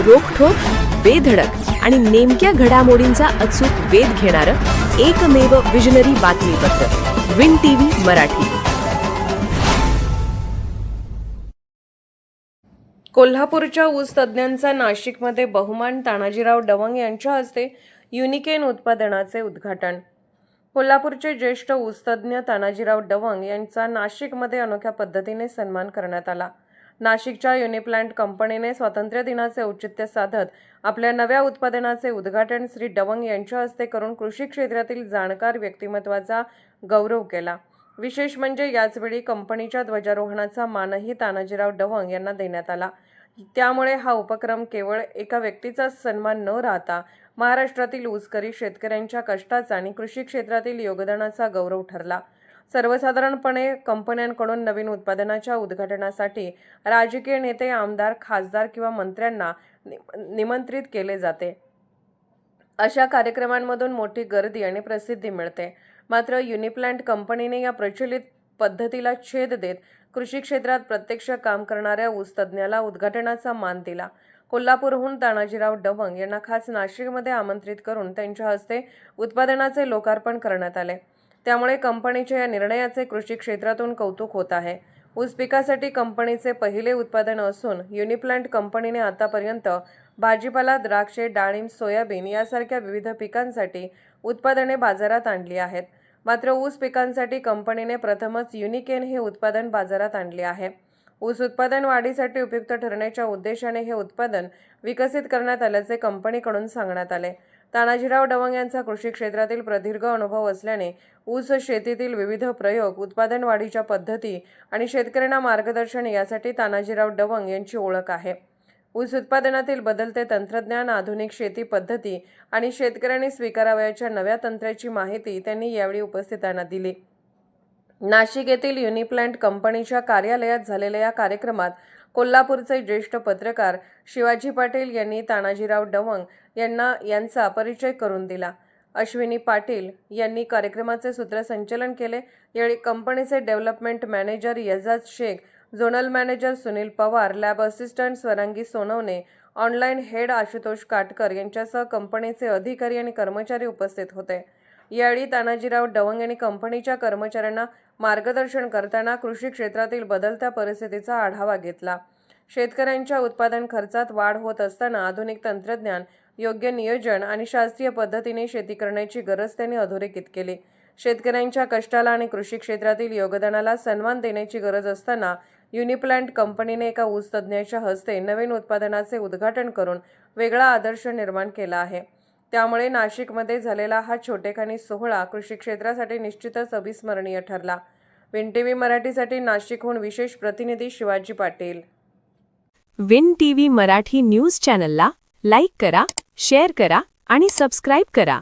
रोखठोक, बेधडक आणि नेमक्या घडामोडींचा अचूक वेध घेणारं एकमेव विजनरी बातमीपत्र विन टीव्ही मराठी. कोल्हापूरच्या ऊस तज्ज्ञांचा नाशिकमध्ये बहुमान. तानाजीराव डवंग यांच्या हस्ते युनिकेन उत्पादनाचे उद्घाटन. कोल्हापूरचे ज्येष्ठ ऊसतज्ज्ञ तानाजीराव डवंग यांचा नाशिकमध्ये अनोख्या पद्धतीने सन्मान करण्यात आला. नाशिकच्या युनिप्लांट कंपनीने स्वातंत्र्य दिनाचे औचित्य साधत आपल्या नव्या उत्पादनाचे उद्घाटन श्री डवंग यांच्या हस्ते करून कृषी क्षेत्रातील जाणकार व्यक्तिमत्वाचा गौरव केला. विशेष म्हणजे याचवेळी कंपनीच्या ध्वजारोहणाचा मानही तानाजीराव डवंग यांना देण्यात आला. त्यामुळे हा उपक्रम केवळ एका व्यक्तीचा सन्मान न राहता महाराष्ट्रातील ऊसकरी शेतकऱ्यांच्या कष्टाचा आणि कृषी क्षेत्रातील योगदानाचा गौरव ठरला. सर्वसाधारणपणे कंपन्यांकडून नवीन उत्पादनाच्या उद्घाटनासाठी राजकीय नेते, आमदार, खासदार किंवा मंत्र्यांना निमंत्रित केले जाते. अशा कार्यक्रमांमधून मोठी गर्दी आणि प्रसिद्धी मिळते. मात्र युनिप्लांट कंपनीने या प्रचलित पद्धतीला छेद देत कृषी क्षेत्रात प्रत्यक्ष काम करणाऱ्या ऊसतज्ज्ञाला उद्घाटनाचा मान दिला. कोल्हापूरहून तानाजीराव डवंग यांना खास नाशिकमध्ये आमंत्रित करून त्यांच्या हस्ते उत्पादनाचे लोकार्पण करण्यात आले. त्यामुळे कंपनीच्या या निर्णयाचे कृषी क्षेत्रातून कौतुक होत आहे. ऊस पिकासाठी कंपनीचे पहिले उत्पादन असून युनिप्लांट कंपनीने आतापर्यंत भाजीपाला, द्राक्षे, डाळिंब, सोयाबीन यासारख्या विविध पिकांसाठी उत्पादने बाजारात आणली आहेत. मात्र ऊस पिकांसाठी कंपनीने प्रथमच युनिकेन हे उत्पादन बाजारात आणले आहे. ऊस उत्पादन वाढीसाठी उपयुक्त ठरण्याच्या उद्देशाने हे उत्पादन विकसित करण्यात आल्याचे कंपनीकडून सांगण्यात आले. तानाजीराव डवंग यांचा कृषी क्षेत्रातील प्रदीर्घ अनुभव असल्याने ऊस शेतीतील विविध प्रयोग, उत्पादन वाढीच्या पद्धती आणि शेतकऱ्यांना मार्गदर्शन यासाठी तानाजीराव डवंग यांची ओळख आहे. ऊस उत्पादनातील बदलते तंत्रज्ञान, आधुनिक शेती पद्धती आणि शेतकऱ्यांनी स्वीकारावयाच्या नव्या तंत्राची माहिती त्यांनी यावेळी उपस्थितांना दिली. नाशिक येथील युनिप्लांट कंपनीच्या कार्यालयात झालेल्या या कार्यक्रमात कोल्हापूरचे ज्येष्ठ पत्रकार शिवाजी पाटील यांनी तानाजीराव डवंग यांचा परिचय करून दिला. अश्विनी पाटील यांनी कार्यक्रमाचे सूत्रसंचालन केले. यावेळी कंपनीचे development manager Ejaz Shaikh, zonal manager Sunil Pawar, lab assistant Swarangi Sonawane, online head Ashutosh Katkar यांच्यासह कंपनीचे अधिकारी आणि कर्मचारी उपस्थित होते. यावेळी तानाजीराव डवंग यांनी कंपनीच्या कर्मचाऱ्यांना मार्गदर्शन करताना कृषी क्षेत्रातील बदलत्या परिस्थितीचा आढावा घेतला. शेतकऱ्यांच्या उत्पादन खर्चात वाढ होत असताना आधुनिक तंत्रज्ञान, योग्य नियोजन आणि शास्त्रीय पद्धतीने शेती करण्याची गरज त्यांनी अधोरेखित केली. शेतकऱ्यांच्या कष्टाला आणि कृषी क्षेत्रातील योगदानाला सन्मान देण्याची गरज असताना युनिप्लांट कंपनीने एका ऊस तज्ज्ञाच्या हस्ते नवीन उत्पादनाचे उद्घाटन करून वेगळा आदर्श निर्माण केला आहे. त्यामुळे नाशिकमध्ये झालेला हा छोटेखानी सोहळा कृषी क्षेत्रासाठी निश्चितच अविस्मरणीय ठरला. विन टीव्ही मराठीसाठी नाशिकहून विशेष प्रतिनिधी Shivaji Patil. Win TV Marathi news चॅनलला लाईक करा, शेअर करा आणि सबस्क्राईब करा.